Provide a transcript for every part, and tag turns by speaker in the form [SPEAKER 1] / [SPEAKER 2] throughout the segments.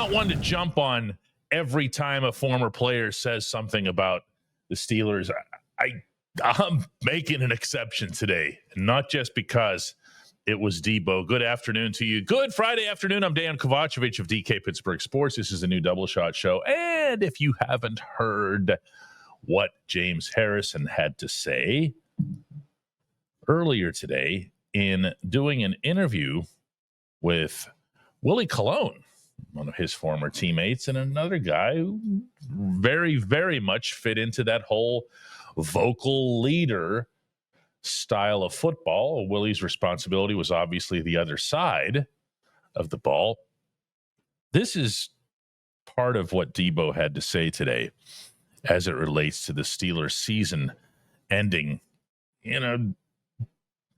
[SPEAKER 1] not one to jump on every time a former player says something about the Steelers. I'm making an exception today, not just because it was Deebo. Good afternoon to you. Good Friday afternoon. I'm Dejan Kovacevic of DK Pittsburgh Sports. This is a new Double Shot show. And if you haven't heard what James Harrison had to say earlier today in doing an interview with Willie Colon, one of his former teammates, and another guy who very, very much fit into that whole vocal leader style of football. Willie's responsibility was obviously the other side of the ball. This is part of what Deebo had to say today as it relates to the Steelers season ending in a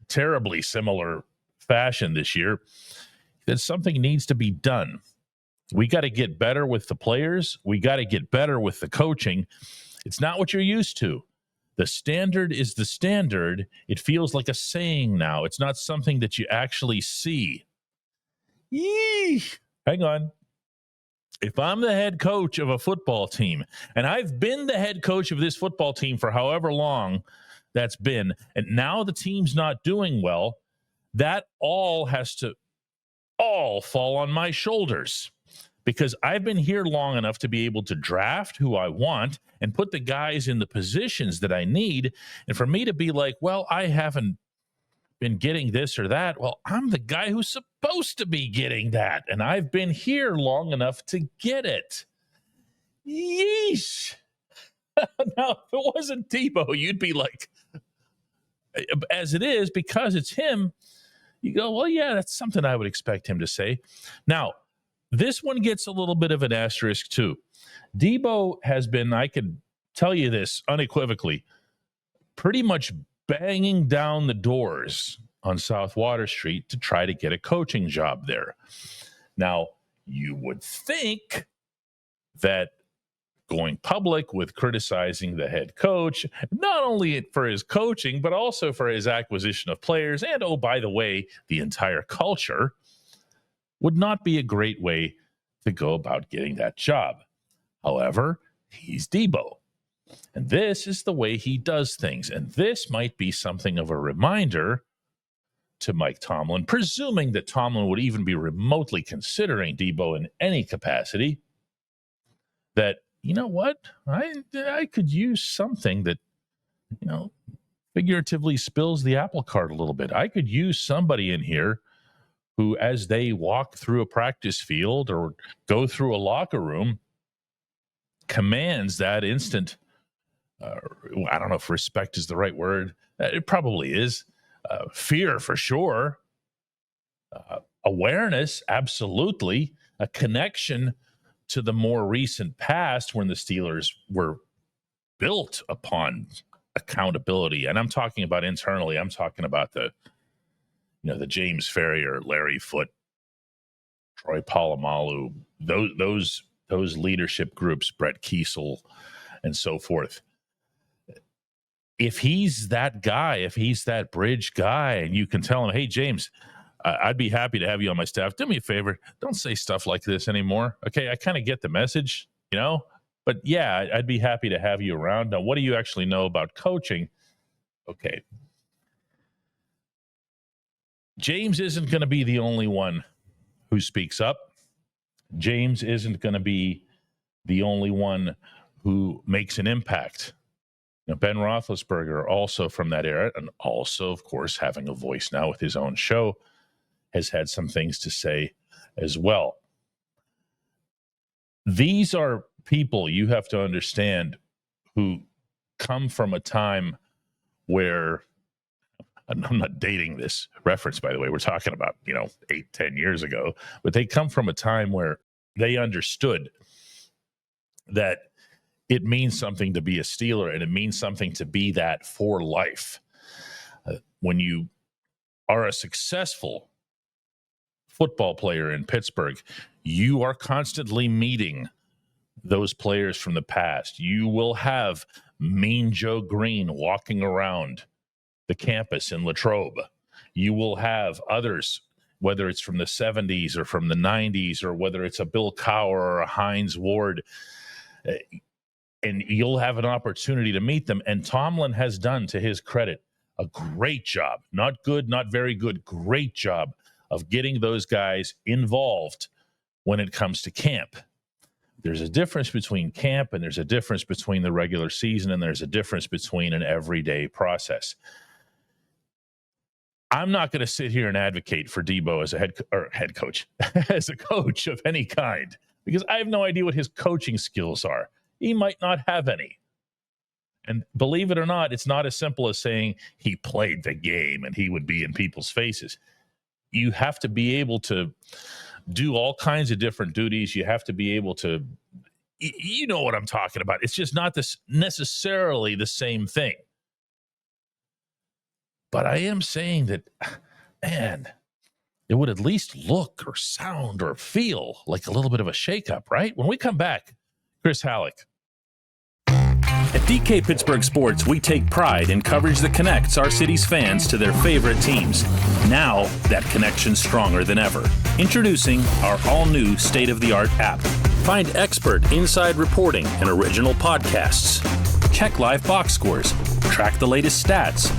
[SPEAKER 1] terribly similar fashion this year. That something needs to be done. We got to get better with the players. We got to get better with the coaching. It's not what you're used to. The standard is the standard. It feels like a saying now. It's not something that you actually see. Yee! Hang on. If I'm the head coach of a football team, and I've been the head coach of this football team for however long that's been, and now the team's not doing well, that all has to fall on my shoulders, because I've been here long enough to be able to draft who I want and put the guys in the positions that I need. And for me to be like, well, I haven't been getting this or that. Well, I'm the guy who's supposed to be getting that. And I've been here long enough to get it. Yeesh. Now, if it wasn't Deebo, you'd be like, as it is, because it's him, you go, well, yeah, that's something I would expect him to say. Now, this one gets a little bit of an asterisk, too. Deebo has been, I could tell you this unequivocally, pretty much banging down the doors on South Water Street to try to get a coaching job there. Now, you would think that going public with criticizing the head coach, not only for his coaching, but also for his acquisition of players, and, oh, by the way, the entire culture, would not be a great way to go about getting that job. However, he's Deebo, and this is the way he does things. And this might be something of a reminder to Mike Tomlin, presuming that Tomlin would even be remotely considering Deebo in any capacity, that, you know what, I could use something that, figuratively spills the apple cart a little bit. I could use somebody in here who, as they walk through a practice field or go through a locker room, commands that instant, I don't know if respect is the right word. It probably is. Fear, for sure. Awareness, absolutely. A connection to the more recent past when the Steelers were built upon accountability. And I'm talking about internally. I'm talking about the James Ferrier, Larry Foote, Troy Polamalu, those leadership groups, Brett Kiesel, and so forth. If he's that guy, if he's that bridge guy, and you can tell him, hey, James, I'd be happy to have you on my staff. Do me a favor. Don't say stuff like this anymore. Okay, I kind of get the message, but yeah, I'd be happy to have you around. Now, what do you actually know about coaching? Okay. James isn't going to be the only one who speaks up. James isn't going to be the only one who makes an impact. Ben Roethlisberger, also from that era, and also, of course, having a voice now with his own show, has had some things to say as well. These are people, you have to understand, who come from a time where, and I'm not dating this reference, by the way, we're talking about, 8-10 years ago, but they come from a time where they understood that it means something to be a Steeler, and it means something to be that for life. When you are a successful football player in Pittsburgh, you are constantly meeting those players from the past. You will have Mean Joe Green walking around the campus in Latrobe. You will have others whether it's from the 70s or from the 90s, or whether it's a Bill Cowher or a Hines Ward, and you'll have an opportunity to meet them. And Tomlin has done, to his credit, a great job, not good, not very good, great job of getting those guys involved when it comes to camp. There's a difference between camp, and there's a difference between the regular season, and there's a difference between an everyday process. I'm not going to sit here and advocate for Deebo as a head coach, as a coach of any kind, because I have no idea what his coaching skills are. He might not have any. And believe it or not, it's not as simple as saying he played the game and he would be in people's faces. You have to be able to do all kinds of different duties. You have to be able to, you know what I'm talking about. It's just not necessarily the same thing. But I am saying that, man, it would at least look or sound or feel like a little bit of a shakeup, right? When we come back, Chris Halleck.
[SPEAKER 2] At DK Pittsburgh Sports, we take pride in coverage that connects our city's fans to their favorite teams. Now, that connection's stronger than ever. Introducing our all-new state-of-the-art app. Find expert inside reporting and original podcasts. Check live box scores. Track the latest stats.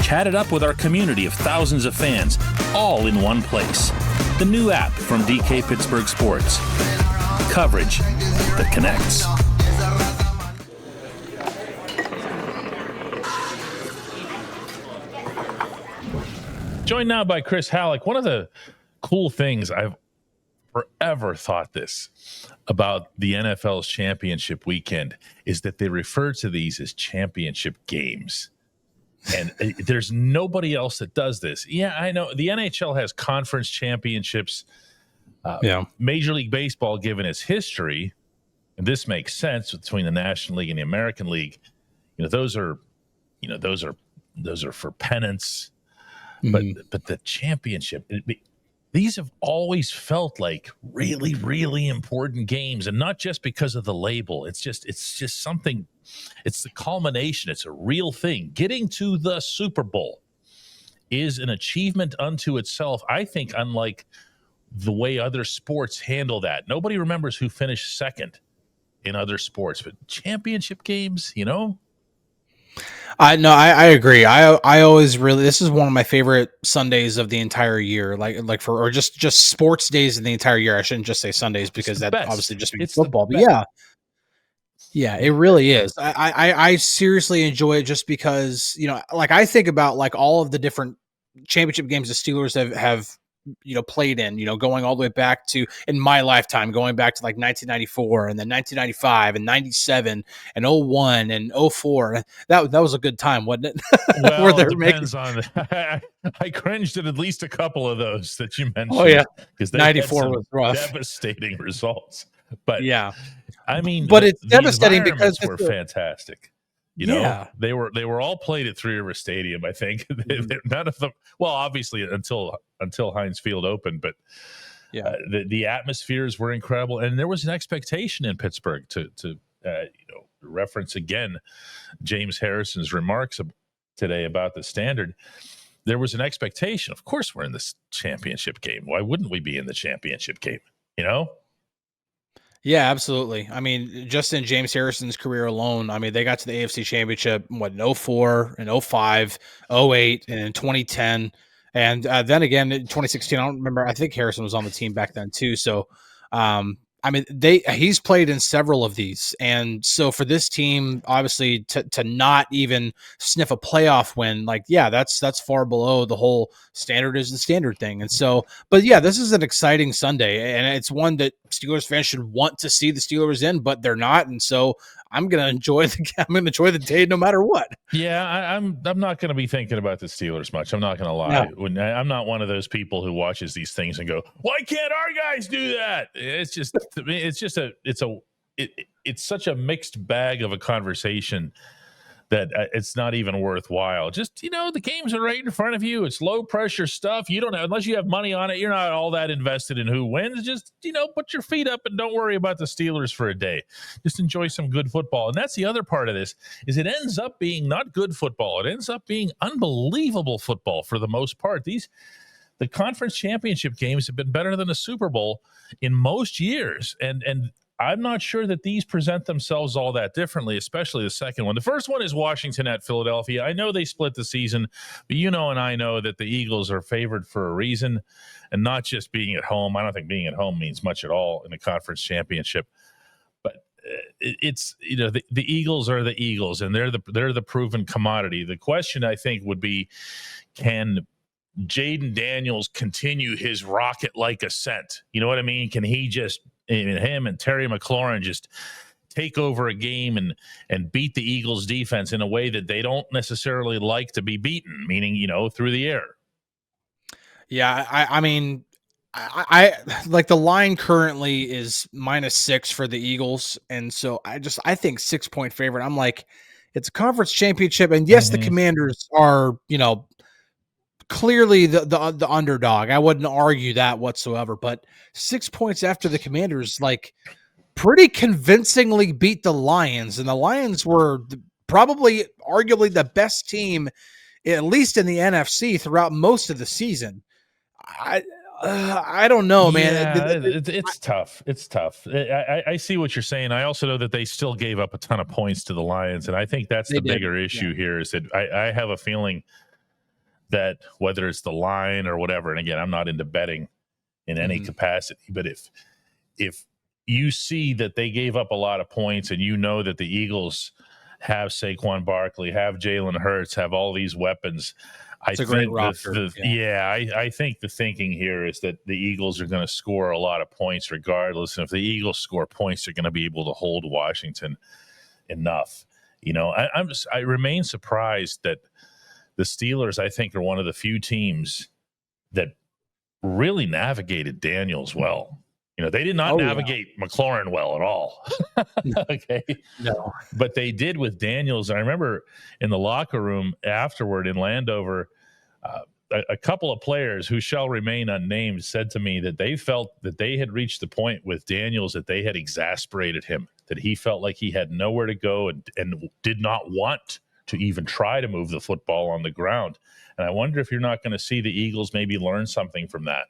[SPEAKER 2] Chat it up with our community of thousands of fans, all in one place. The new app from DK Pittsburgh Sports. Coverage that connects.
[SPEAKER 1] Joined now by Chris Halleck. One of the cool things I've forever thought this about the NFL's championship weekend is that they refer to these as championship games. And there's nobody else that does this. Yeah, I know the NHL has conference championships. Major League Baseball, given its history, and this makes sense between the National League and the American League. Those are for pennants. But the championship, these have always felt like really, really important games, and not just because of the label. It's just something. It's the culmination. It's a real thing. Getting to the Super Bowl is an achievement unto itself. I think, unlike the way other sports handle that. Nobody remembers who finished second in other sports, but championship games,
[SPEAKER 3] I agree. I always really, this is one of my favorite Sundays of the entire year, or just sports days of the entire year. I shouldn't just say Sundays because that obviously just means football, but yeah, it really is. I seriously enjoy it just because, I think about all of the different championship games the Steelers have played in, going all the way back to, in my lifetime, going back to 1994 and then 1995 and 97 and 01 and 04. That was a good time, wasn't it?
[SPEAKER 1] Well, it depends on I cringed at least a couple of those that you mentioned.
[SPEAKER 3] Oh yeah.
[SPEAKER 1] Because
[SPEAKER 3] 94 was rough.
[SPEAKER 1] Devastating results. But
[SPEAKER 3] yeah,
[SPEAKER 1] I mean,
[SPEAKER 3] but it's devastating because
[SPEAKER 1] were fantastic. They were all played at Three River Stadium. I think none of them. Well, obviously until Heinz Field opened, but the atmospheres were incredible, and there was an expectation in Pittsburgh to reference again James Harrison's remarks today about the Standard. There was an expectation. Of course, we're in this championship game. Why wouldn't we be in the championship game?
[SPEAKER 3] Yeah, absolutely. I mean, just in James Harrison's career alone, they got to the AFC Championship in 04 and 05, 08, and in 2010. And then again in 2016, I don't remember. I think Harrison was on the team back then too. So, he's played in several of these. And so for this team, obviously to not even sniff a playoff win, that's far below the whole standard is the standard thing. And so, but yeah, this is an exciting Sunday, and it's one that Steelers fans should want to see the Steelers in, but they're not. And so I'm going to enjoy the day no matter what.
[SPEAKER 1] Yeah, I'm not going to be thinking about the Steelers much. I'm not going to lie. No. I'm not one of those people who watches these things and go, "Why can't our guys do that?" It's such a mixed bag of a conversation that it's not even worthwhile. Just, the games are right in front of you. It's low pressure stuff. You don't have, unless you have money on it, you're not all that invested in who wins. Just, put your feet up and don't worry about the Steelers for a day. Just enjoy some good football. And that's the other part of this, is it ends up being not good football. It ends up being unbelievable football for the most part. These the conference championship games have been better than a Super Bowl in most years. And I'm not sure that these present themselves all that differently, especially the second one. The first one is Washington at Philadelphia. I know they split the season, but and I know that the Eagles are favored for a reason, and not just being at home. I don't think being at home means much at all in a conference championship. But it's the Eagles are the Eagles, and they're the proven commodity. The question, I think, would be, can Jaden Daniels continue his rocket-like ascent? You know what I mean? Can he just, him and Terry McLaurin, just take over a game and beat the Eagles defense in a way that they don't necessarily like to be beaten, meaning, through the air?
[SPEAKER 3] Yeah, I mean, I like the line currently is -6 for the Eagles. And so I think 6-point favorite. I'm like, it's a conference championship. And yes, the Commanders are, clearly the underdog. I wouldn't argue that whatsoever, but 6 points after the Commanders, like, pretty convincingly beat the Lions. And the Lions were probably arguably the best team, at least in the NFC, throughout most of the season. I don't know, man.
[SPEAKER 1] Yeah, it's tough. It's tough. I see what you're saying. I also know that they still gave up a ton of points to the Lions, and I think that's the bigger issue here. Is that I have a feeling that whether it's the line or whatever, and again, I'm not into betting in any capacity, but if you see that they gave up a lot of points, and that the Eagles have Saquon Barkley, have Jalen Hurts, have all these weapons,
[SPEAKER 3] it's a great roster.
[SPEAKER 1] I think the thinking here is that the Eagles are going to score a lot of points regardless. And if the Eagles score points, they're going to be able to hold Washington enough. I remain surprised that the Steelers, I think, are one of the few teams that really navigated Daniels well. They did not navigate McLaurin well at all. Okay.
[SPEAKER 3] No.
[SPEAKER 1] But they did with Daniels. I remember in the locker room afterward in Landover, a couple of players who shall remain unnamed said to me that they felt that they had reached the point with Daniels that they had exasperated him, that he felt like he had nowhere to go and did not want to even try to move the football on the ground. And I wonder if you're not going to see the Eagles maybe learn something from that.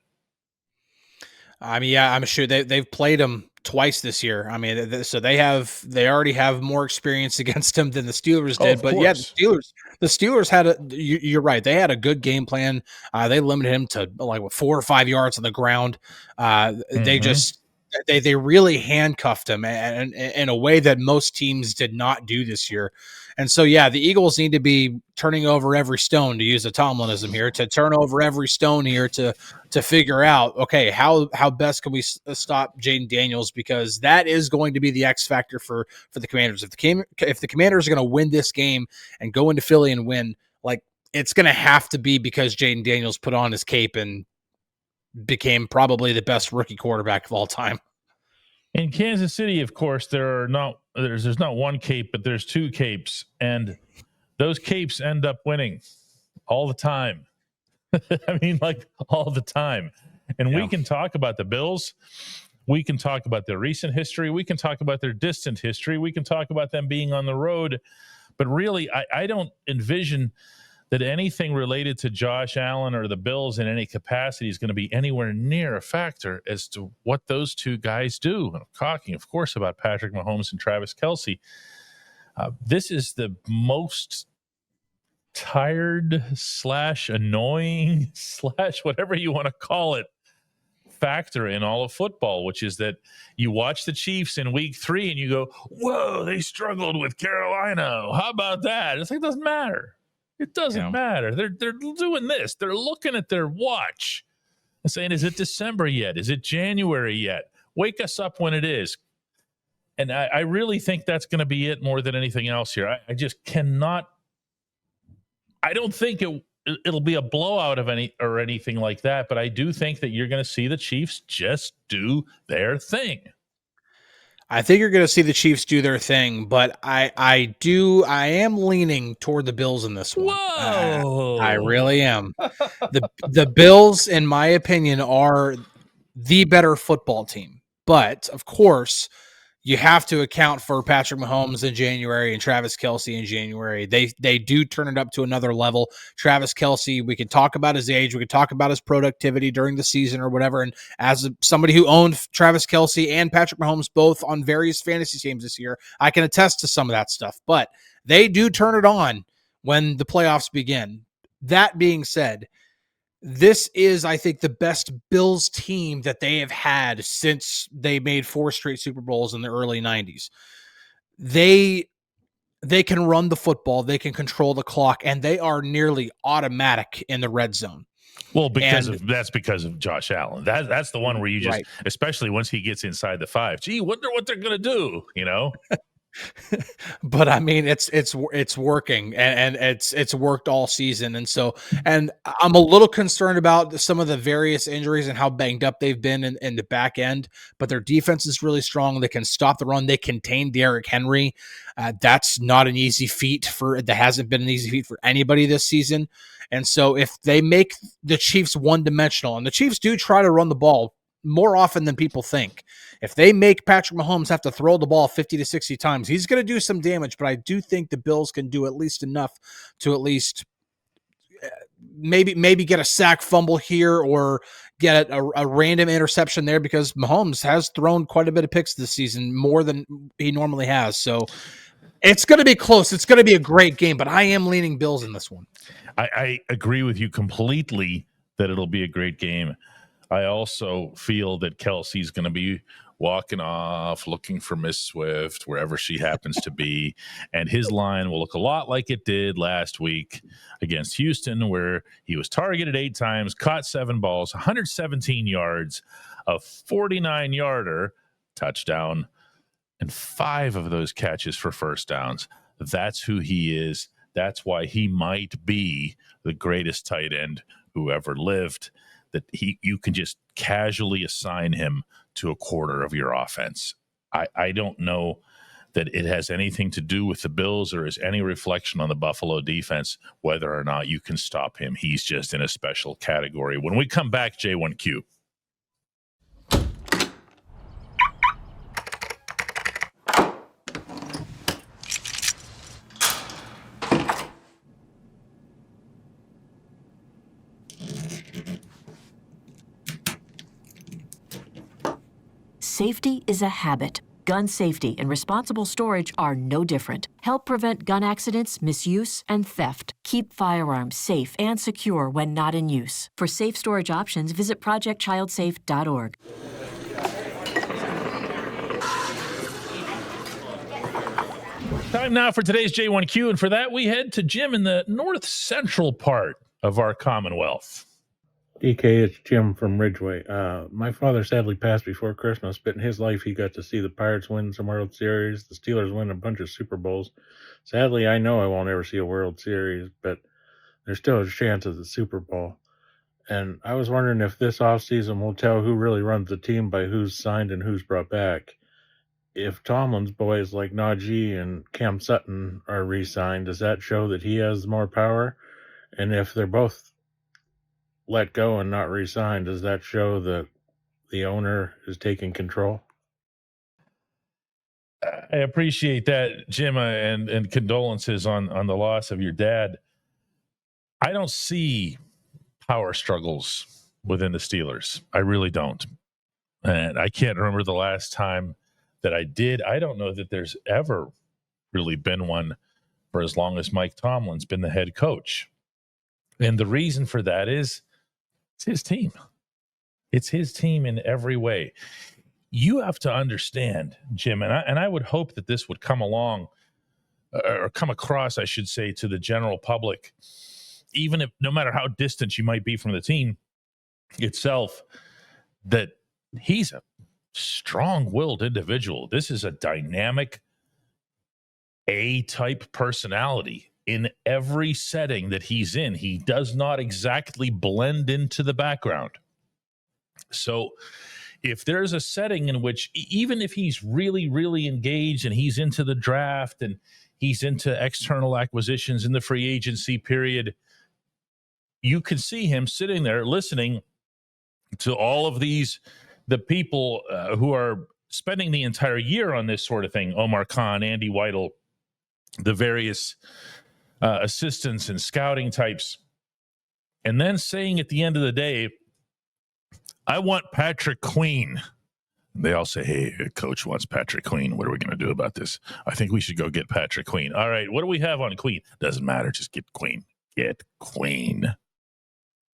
[SPEAKER 3] I mean, yeah, I'm sure they've played him twice this year. I mean, so they already have more experience against him than the Steelers did. But yeah, the Steelers had you're right. They had a good game plan. They limited him to like 4 or 5 yards on the ground. They really handcuffed him and in a way that most teams did not do this year. And so, yeah, the Eagles need to be turning over every stone, to use a Tomlinism here, to turn over every stone here to figure out, okay, how best can we stop Jaden Daniels, because that is going to be the X factor for the Commanders. If the Commanders are going to win this game and go into Philly and win, like, it's going to have to be because Jaden Daniels put on his cape and became probably the best rookie quarterback of all time.
[SPEAKER 1] In Kansas City, of course, there's not one cape, but there's 2 capes, and those capes end up winning all the time. I mean, like, all the time. And we can talk about the Bills. We can talk about their recent history. We can talk about their distant history. We can talk about them being on the road. But really, I don't envision that anything related to Josh Allen or the Bills in any capacity is going to be anywhere near a factor as to what those 2 guys do. And I'm talking, of course, about Patrick Mahomes and Travis Kelce. This is the most tired / annoying / whatever you want to call it factor in all of football, which is that you watch the Chiefs in week 3 and you go, whoa, they struggled with Carolina. How about that? It's like, it doesn't matter. It doesn't matter. They're doing this. They're looking at their watch and saying, is it December yet? Is it January yet? Wake us up when it is. And I really think that's going to be it more than anything else here. I just cannot. I don't think it'll be a blowout of anything like that, but I do think that you're going to see the Chiefs just do their thing.
[SPEAKER 3] I think you're going to see the Chiefs do their thing, but I am leaning toward the Bills in this one.
[SPEAKER 1] Whoa!
[SPEAKER 3] I really am. The Bills, in my opinion, are the better football team. But of course, you have to account for Patrick Mahomes in January and Travis Kelce in January. They do turn it up to another level. Travis Kelce, we can talk about his age, we can talk about his productivity during the season or whatever. And as somebody who owned Travis Kelce and Patrick Mahomes both on various fantasy teams this year, I can attest to some of that stuff. But they do turn it on when the playoffs begin. That being said, this is, I think, the best Bills team that they have had since they made 4 straight Super Bowls in the early 90s. They can run the football, they can control the clock, and they are nearly automatic in the red zone.
[SPEAKER 1] Well, that's because of Josh Allen. That's the one where you just, especially once he gets inside the 5, wonder what they're going to do,
[SPEAKER 3] But I mean, it's working, and it's worked all season. And I'm a little concerned about some of the various injuries and how banged up they've been in the back end, but their defense is really strong. They can stop the run. They contain Derrick Henry. That's not an easy feat that hasn't been an easy feat for anybody this season. And so if they make the Chiefs one-dimensional, and the Chiefs do try to run the ball more often than people think, if they make Patrick Mahomes have to throw the ball 50 to 60 times, he's going to do some damage, but I do think the Bills can do at least enough to at least maybe get a sack, fumble here, or get a random interception there, because Mahomes has thrown quite a bit of picks this season, more than he normally has. So it's going to be close. It's going to be a great game, but I am leaning Bills in this one.
[SPEAKER 1] I agree with you completely that it'll be a great game. I also feel that Kelsey's going to be walking off, looking for Miss Swift, wherever she happens to be. And his line will look a lot like it did last week against Houston, where he was targeted 8 times, caught 7 balls, 117 yards, a 49-yarder, touchdown, and 5 of those catches for first downs. That's who he is. That's why he might be the greatest tight end who ever lived. That you can just casually assign him to a quarter of your offense. I don't know that it has anything to do with the Bills or is any reflection on the Buffalo defense, whether or not you can stop him. He's just in a special category. When we come back, J1Q.
[SPEAKER 4] Safety is a habit. Gun safety and responsible storage are no different. Help prevent gun accidents, misuse, and theft. Keep firearms safe and secure when not in use. For safe storage options, visit projectchildsafe.org.
[SPEAKER 1] Time now for today's J1Q, and for that we head to Jim in the north central part of our Commonwealth.
[SPEAKER 5] DK, it's Jim from Ridgeway. My father sadly passed before Christmas, but in his life he got to see the Pirates win some World Series, the Steelers win a bunch of Super Bowls. Sadly, I know I won't ever see a World Series, but there's still a chance of the Super Bowl. And I was wondering if this offseason will tell who really runs the team by who's signed and who's brought back. If Tomlin's boys like Najee and Cam Sutton are re-signed, does that show that he has more power? And if they're both let go and not re-signed, does that show that the owner is taking control?
[SPEAKER 1] I appreciate that, Jim, and condolences on the loss of your dad. I don't see power struggles within the Steelers. I really don't. And I can't remember the last time that I did. I don't know that there's ever really been one for as long as Mike Tomlin's been the head coach. And the reason for that is it's his team. It's his team in every way. You have to understand, Jim, and I would hope that this would come along or come across, I should say, to the general public, even if no matter how distant you might be from the team itself, that he's a strong-willed individual. This is a dynamic A-type personality. In every setting that he's in, he does not exactly blend into the background. So if there's a setting in which, even if he's really, really engaged and he's into the draft and he's into external acquisitions in the free agency period, you can see him sitting there listening to all of the people who are spending the entire year on this sort of thing, Omar Khan, Andy Weidel, the various assistants and scouting types, and then saying at the end of the day, I want Patrick Queen. They all say, hey, coach wants Patrick Queen. What are we going to do about this? I think we should go get Patrick Queen. All right, what do we have on Queen? Doesn't matter. Just get Queen. Get Queen.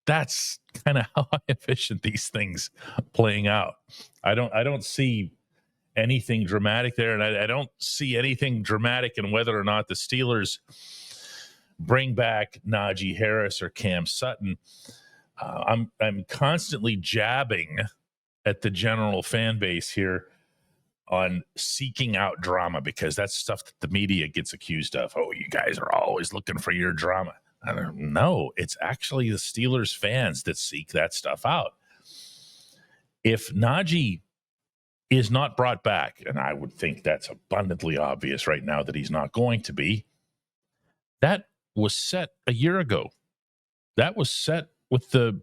[SPEAKER 1] That's kind of how I envision these things playing out. I don't see anything dramatic there, and I don't see anything dramatic in whether or not the Steelers bring back Najee Harris or Cam Sutton. I'm constantly jabbing at the general fan base here on seeking out drama, because that's stuff that the media gets accused of. Oh, you guys are always looking for your drama. I don't know. It's actually the Steelers fans that seek that stuff out. If Najee is not brought back, and I would think that's abundantly obvious right now that he's not going to be, that was set a year ago. That was set with the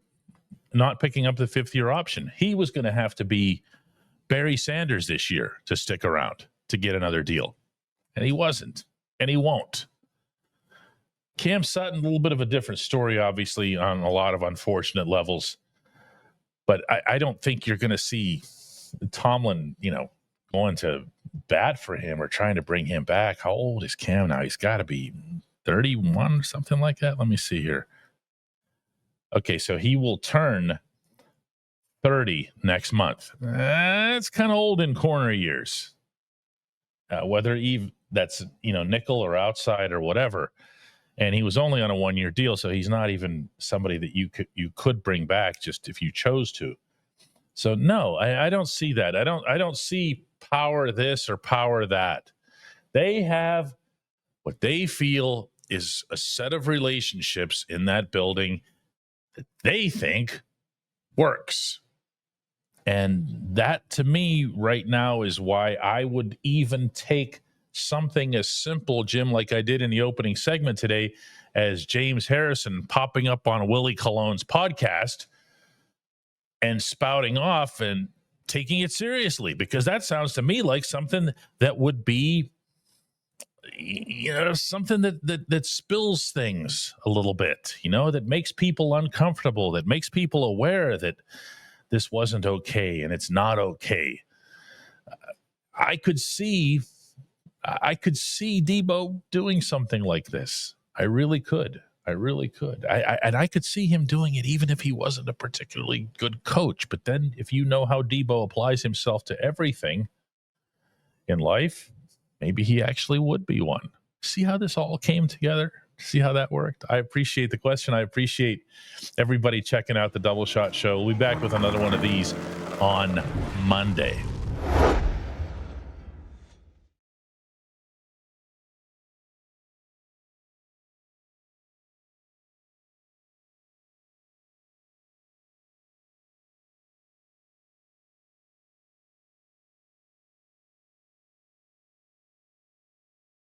[SPEAKER 1] not picking up the fifth-year option. He was going to have to be Barry Sanders this year to stick around to get another deal. And he wasn't, and he won't. Cam Sutton, a little bit of a different story, obviously, on a lot of unfortunate levels. But I don't think you're going to see Tomlin, going to bat for him or trying to bring him back. How old is Cam now? He's got to be 31 or something like that. Let me see here. Okay, so he will turn 30 next month. That's kind of old in corner years. Whether that's nickel or outside or whatever. And he was only on a 1-year deal, so he's not even somebody that you could bring back just if you chose to. So no, I don't see that. I don't see power this or power that. They have what they feel is a set of relationships in that building that they think works. And that, to me, right now is why I would even take something as simple, Jim, like I did in the opening segment today, as James Harrison popping up on Willie Cologne's podcast and spouting off and taking it seriously, because that sounds to me like something that would be something that spills things a little bit, that makes people uncomfortable, that makes people aware that this wasn't okay and it's not okay. I could see Deebo doing something like this. I really could. And I could see him doing it even if he wasn't a particularly good coach. But then if you know how Deebo applies himself to everything in life, maybe he actually would be one. See how this all came together? See how that worked? I appreciate the question. I appreciate everybody checking out the Double Shot Show. We'll be back with another one of these on Monday.